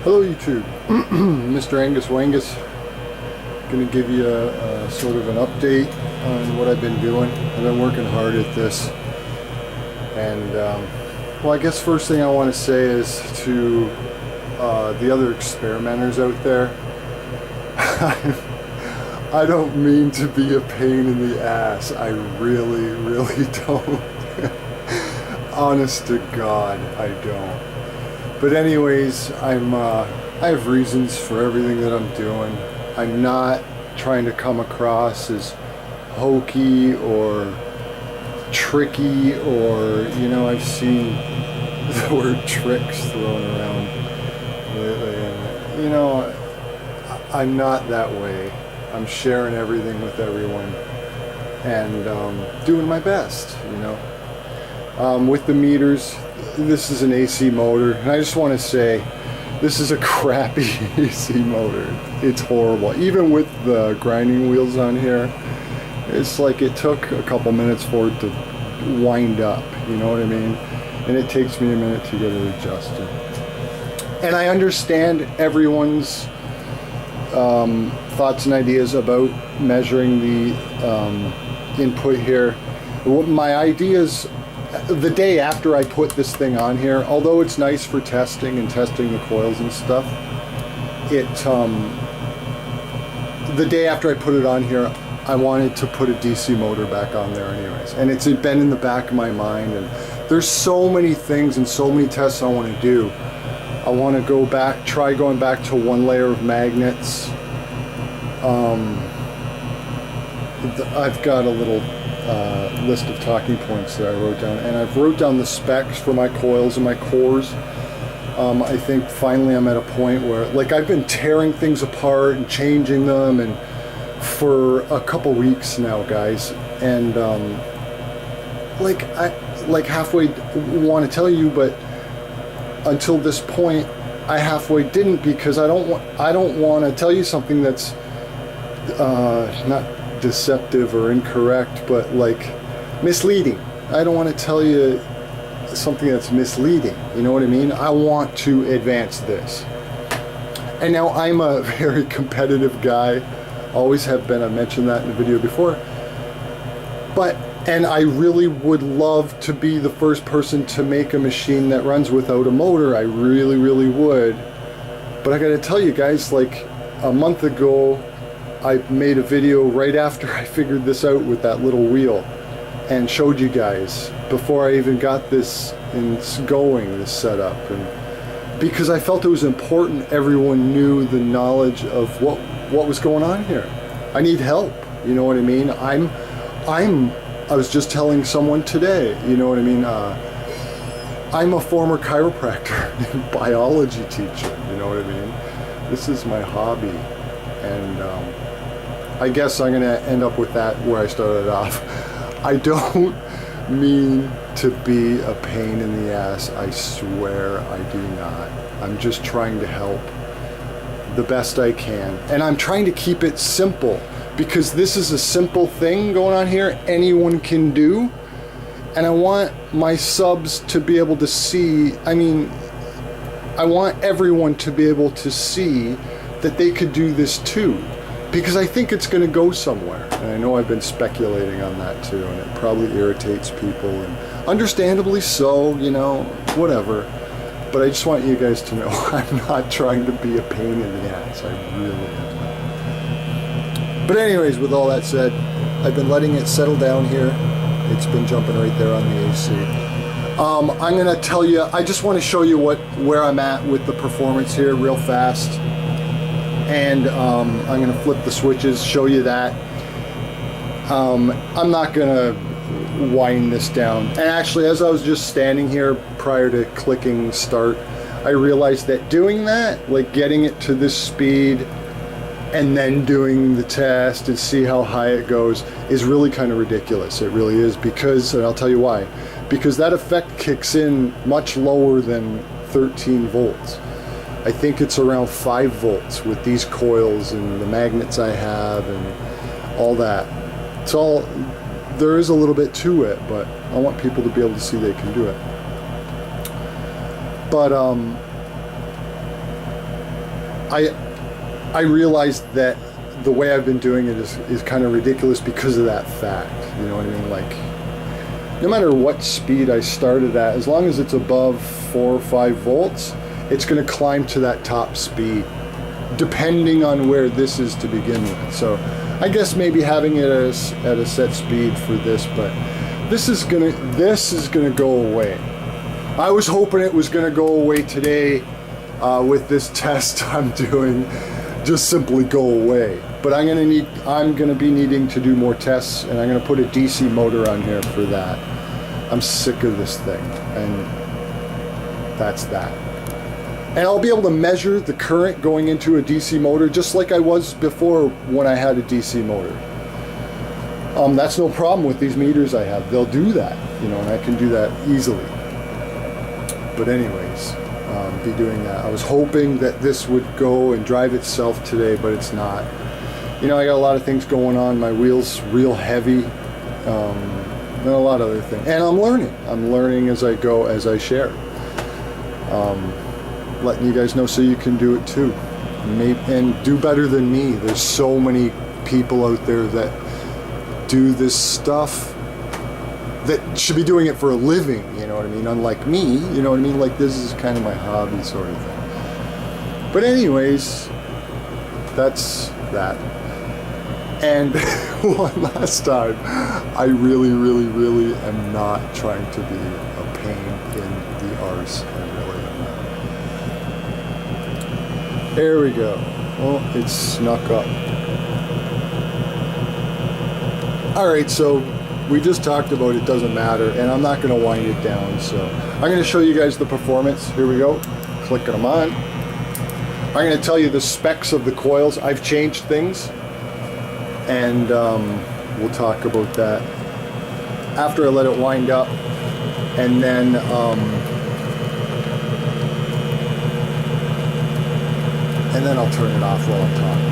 Hello YouTube, Mr. Angus Wangus. Going to give you a sort of an update on what I've been doing. I've been working hard at this, and well, I guess first thing I want to say is to the other experimenters out there, I don't mean to be a pain in the ass. I really don't. Honest to God, I don't. But anyways, I have reasons for everything that I'm doing. I'm not trying to come across as hokey or tricky, or, you know, I've seen the word tricks thrown around lately, and, you know, I'm not that way. I'm sharing everything with everyone and doing my best, you know. With the meters, this is an AC motor, and I just want to say this is a crappy AC motor. It's horrible. Even with the grinding wheels on here, it's like it took a couple minutes for it to wind up, you know what I mean? And it takes me a minute to get it adjusted. And I understand everyone's thoughts and ideas about measuring the input here. My ideas, the day after I put this thing on here, although it's nice for testing and testing the coils and stuff, the day after I put it on here, I wanted to put a DC motor back on there anyways, and it's been in the back of my mind, and there's so many things and so many tests I want to do. I want to go back, try going back to one layer of magnets. I've got a little list of talking points that I wrote down, and I've wrote down the specs for my coils and my cores. I think finally I'm at a point where, like, I've been tearing things apart and changing them, and for a couple weeks now, guys, and I halfway want to tell you, but until this point I halfway didn't, because I don't want to tell you something that's not deceptive or incorrect, but like misleading. I don't want to tell you something that's misleading, you know what I mean? I want to advance this. And now I'm a very competitive guy, always have been. I mentioned that in a video before, and I really would love to be the first person to make a machine that runs without a motor. I really would. But I gotta tell you guys, like a month ago I made a video right after I figured this out with that little wheel, and showed you guys before I even got this this setup, and because I felt it was important everyone knew the knowledge of what was going on here. I need help, you know what I mean? I was just telling someone today, you know what I mean? I'm a former chiropractor and biology teacher, you know what I mean? This is my hobby, and I guess I'm going to end up with that where I started off. I don't mean to be a pain in the ass. I swear I do not. I'm just trying to help the best I can. And I'm trying to keep it simple, because this is a simple thing going on here. Anyone can do. And I want my subs to be able to see, I want everyone to be able to see that they could do this too. Because I think it's going to go somewhere, and I know I've been speculating on that too, and it probably irritates people, and understandably so, you know, whatever. But I just want you guys to know I'm not trying to be a pain in the ass. I really am. But anyways, with all that said, I've been letting it settle down here. It's been jumping right there on the AC. I'm going to tell you, I just want to show you where I'm at with the performance here real fast. And I'm going to flip the switches, show you that. I'm not going to wind this down. And actually, as I was just standing here prior to clicking start, I realized that doing that, like getting it to this speed and then doing the test and see how high it goes, is really kind of ridiculous. It really is, because, and I'll tell you why, because that effect kicks in much lower than 13 volts. I think it's around 5 volts with these coils and the magnets I have and all that. It's all, there is a little bit to it, but I want people to be able to see they can do it. But I realized that the way I've been doing it is kind of ridiculous because of that fact. You know what I mean? Like, no matter what speed I started at, as long as it's above 4 or 5 volts, it's going to climb to that top speed, depending on where this is to begin with. So I guess maybe having it at a set speed for this, but this is gonna go away. I was hoping it was gonna go away today with this test I'm doing, just simply go away. But I'm gonna be needing to do more tests, and I'm gonna put a DC motor on here for that. I'm sick of this thing, and that's that. And I'll be able to measure the current going into a DC motor just like I was before when I had a DC motor. That's no problem with these meters I have. They'll do that, you know, and I can do that easily. But anyways, be doing that. I was hoping that this would go and drive itself today, but it's not. You know, I got a lot of things going on. My wheel's real heavy, and a lot of other things. And I'm learning. I'm learning as I go, as I share. Letting you guys know so you can do it too. And do better than me. There's so many people out there that do this stuff that should be doing it for a living, you know what I mean? Unlike me, you know what I mean? Like, this is kind of my hobby sort of thing. But anyways, that's that. And one last time, I really, really, really am not trying to be a pain in the arse. I really am not. There we go. Well, it's snuck up. Alright, so we just talked about it doesn't matter, and I'm not going to wind it down, so I'm going to show you guys the performance. Here we go. Clicking them on. I'm going to tell you the specs of the coils. I've changed things, and we'll talk about that after I let it wind up, and then I'll turn it off while I'm talking.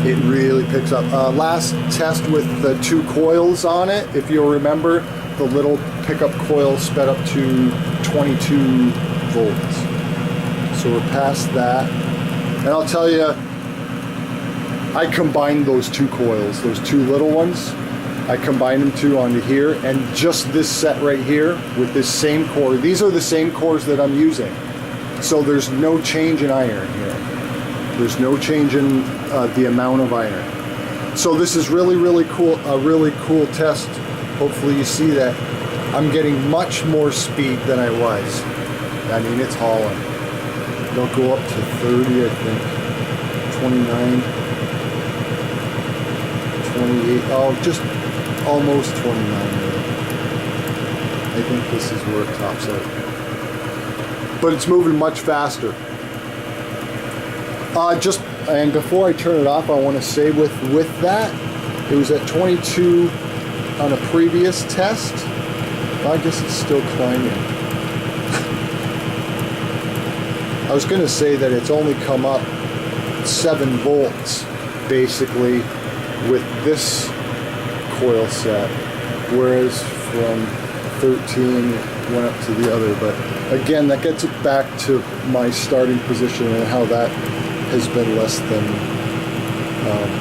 It really picks up. Last test with the 2 coils on it, if you'll remember, the little pickup coil sped up to 22 volts. So we're past that. And I'll tell you, I combined those 2 coils, those 2 little ones. I combined them 2 onto here, and just this set right here with this same core. These are the same cores that I'm using. So there's no change in iron here. There's no change in the amount of iron. So this is really, really cool, a really cool test. Hopefully you see that I'm getting much more speed than I was. I mean, it's hauling. They'll go up to 30, I think, 29, 28, oh, just almost 29. I think this is where it tops out. But it's moving much faster. And before I turn it off, I want to say with that, it was at 22 on a previous test. Well, I guess it's still climbing. I was going to say that it's only come up 7 volts, basically, with this coil set, whereas from 13 went up to the other. But again, that gets it back to my starting position and how that has been less than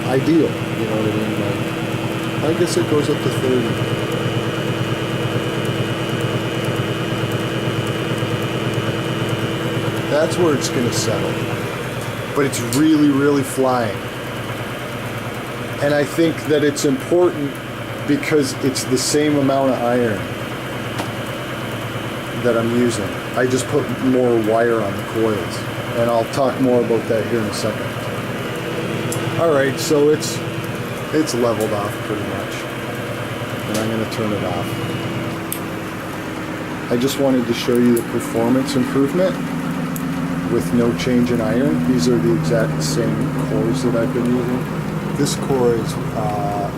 ideal, you know what I mean? Like, I guess it goes up to 30. That's where it's going to settle. But it's really, really flying. And I think that it's important because it's the same amount of iron that I'm using. I just put more wire on the coils. And I'll talk more about that here in a second. Alright, so it's leveled off pretty much. And I'm going to turn it off. I just wanted to show you the performance improvement with no change in iron. These are the exact same cores that I've been using. This core is a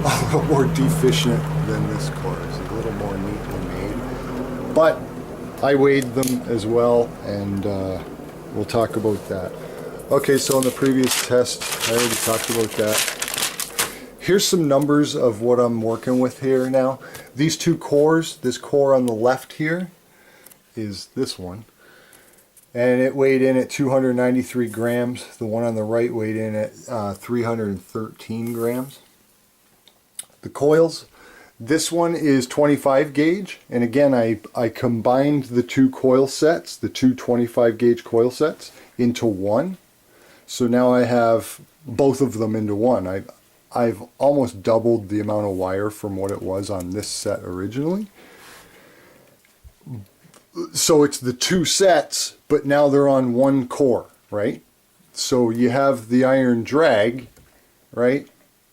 little more deficient than this core. It's a little more neatly made. But I weighed them as well, and we'll talk about that. Okay, so in the previous test, I already talked about that. Here's some numbers of what I'm working with here now. These 2 cores, this core on the left here is this one. and it weighed in at 293 grams. The one on the right weighed in at 313 grams. The coils, this one is 25 gauge, and again I combined the two coil sets, the two 25 gauge coil sets, into one. So now I have both of them into one. I've almost doubled the amount of wire from what it was on this set originally. So it's the two sets, but now they're on one core, right? So you have the iron drag, right?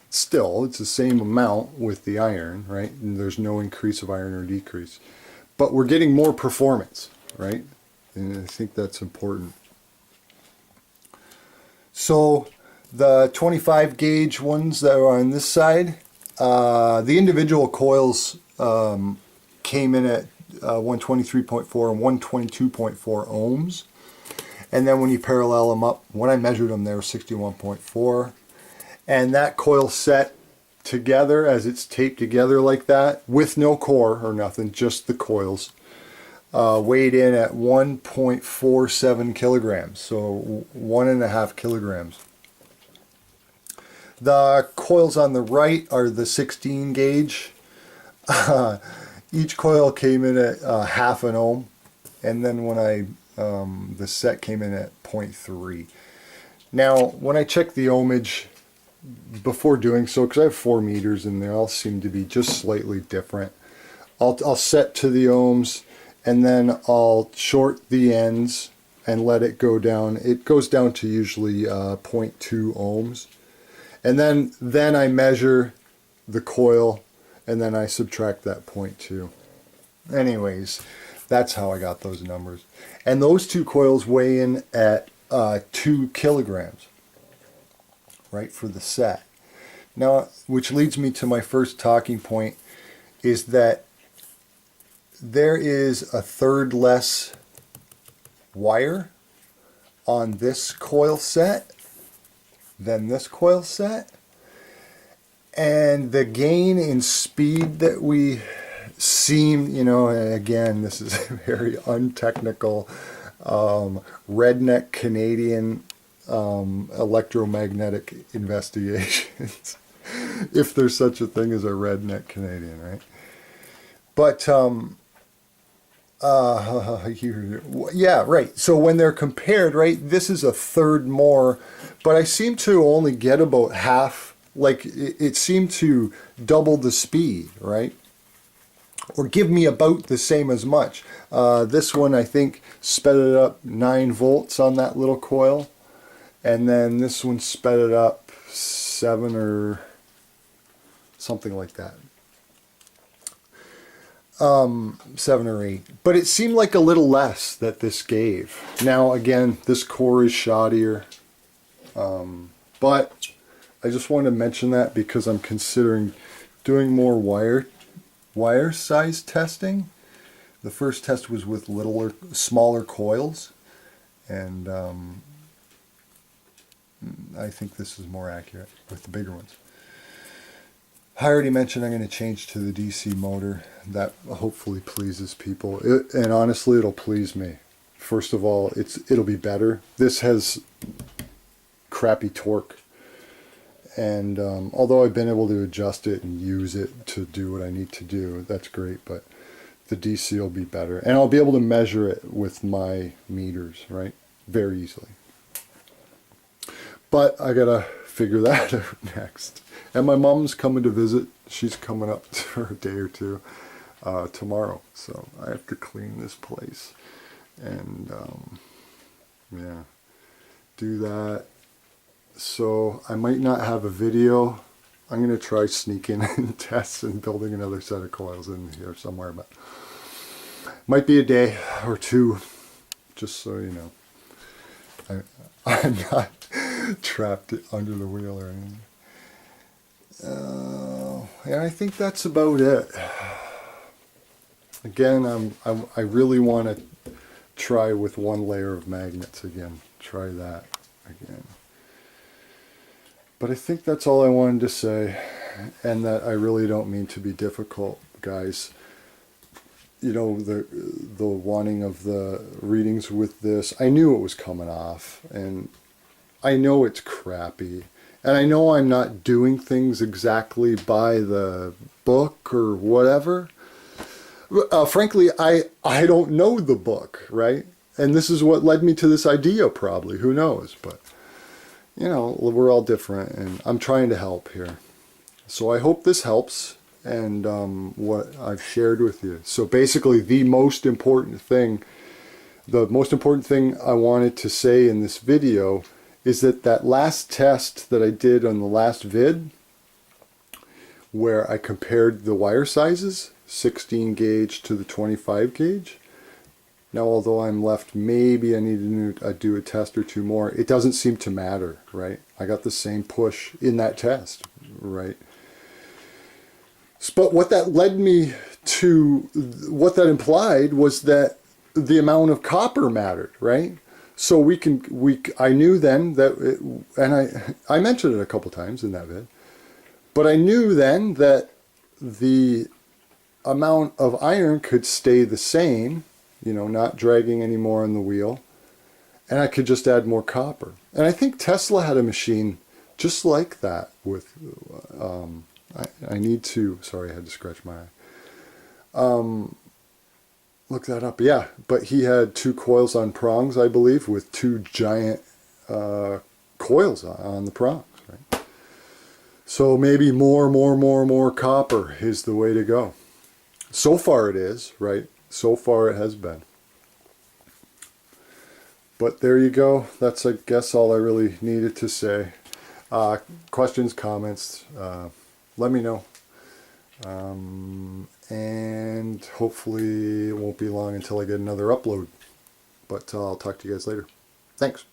Still, it's the same amount with the iron, right? And there's no increase of iron or decrease. But we're getting more performance, right? And I think that's important. So the 25 gauge ones that are on this side, the individual coils came in at 123.4 and 122.4 ohms. And then when you parallel them up, when I measured them, they were 61.4. And that coil set together, as it's taped together like that, with no core or nothing, just the coils, weighed in at 1.47 kilograms, so 1.5 kilograms. The coils on the right are the 16 gauge. Each coil came in at half an ohm, and then when the set came in at 0.3. Now, when I check the ohmage before doing so, because I have 4 meters and they all seem to be just slightly different, I'll set to the ohms, and then I'll short the ends and let it go down. It goes down to usually 0.2 ohms. And then I measure the coil, and then I subtract that 0.2. Anyways, that's how I got those numbers. And those two coils weigh in at 2 kilograms, right, for the set. Now, which leads me to my first talking point, is that there is a third less wire on this coil set than this coil set, and the gain in speed that we seem, again, this is very untechnical, redneck Canadian electromagnetic investigations, if there's such a thing as a redneck Canadian, right? But yeah, right. So when they're compared, right, this is a third more, but I seem to only get about half. Like it seemed to double the speed, right? Or give me about the same as much. This one, I think, sped it up 9 volts on that little coil. And then this one sped it up 7 or something like that. 7 or 8. But it seemed like a little less that this gave. Now, again, this core is shoddier. But I just wanted to mention that because I'm considering doing more wire size testing. The first test was with smaller coils, and I think this is more accurate with the bigger ones. I already mentioned I'm going to change to the DC motor. That hopefully pleases people, and honestly, it'll please me. First of all, it'll be better. This has crappy torque. And although I've been able to adjust it and use it to do what I need to do, that's great, but the DC will be better. And I'll be able to measure it with my meters, right? Very easily. But I gotta figure that out next. And my mom's coming to visit. She's coming up for a day or two tomorrow. So I have to clean this place. And yeah, do that. So I might not have a video. I'm going to try sneaking in tests and building another set of coils in here somewhere, but might be a day or two, just so you know. I'm not trapped under the wheel or anything. And I think that's about it. Again, I really want to try with one layer of magnets again. Try that again. But I think that's all I wanted to say, and that I really don't mean to be difficult, guys. you know, the wanting of the readings with this, I knew it was coming off, and I know it's crappy, and I know I'm not doing things exactly by the book or whatever. Frankly, I don't know the book, right? And this is what led me to this idea, probably. Who knows? But, you know, we're all different, and I'm trying to help here. So I hope this helps, and what I've shared with you. So basically, the most important thing I wanted to say in this video is that last test that I did on the last vid, where I compared the wire sizes, 16 gauge to the 25 gauge. Now, although I'm left, maybe I need to do a test or two more. It doesn't seem to matter, right? I got the same push in that test, right? But what that led me to, what that implied was that the amount of copper mattered, right? So I knew then that, and I mentioned it a couple times in that vid, but I knew then that the amount of iron could stay the same, you know, not dragging any more on the wheel, and I could just add more copper. And I think Tesla had a machine just like that with, I need to, sorry, I had to scratch my eye. Look that up. Yeah, but he had 2 coils on prongs, I believe, with 2 giant coils on the prongs, right? So maybe more copper is the way to go. So far it is, right? So far it has been. But there you go. That's, I guess, all I really needed to say. Questions, comments, let me know. And hopefully it won't be long until I get another upload. But I'll talk to you guys later. Thanks.